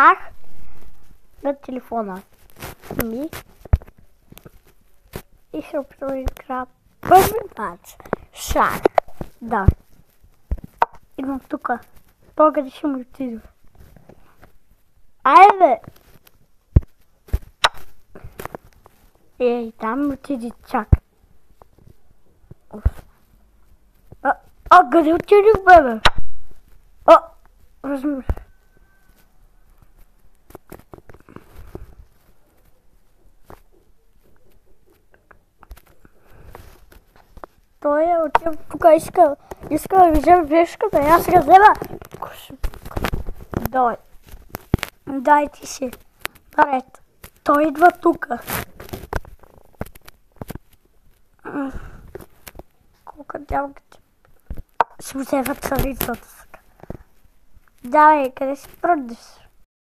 Шах на телефона ми и ще проигра първи мач. Шах. Да. Идвам тука. Къде ще му отида. Айде! Ей, там отиди, чак. Къде отидих, бебе? Разумеш. Той е отива тук, иска да вземе вешката, аз сега взема. Дай ти си. Наред. Той идва тука. Колко дялките си взема царицата. Давай, къде си продиш?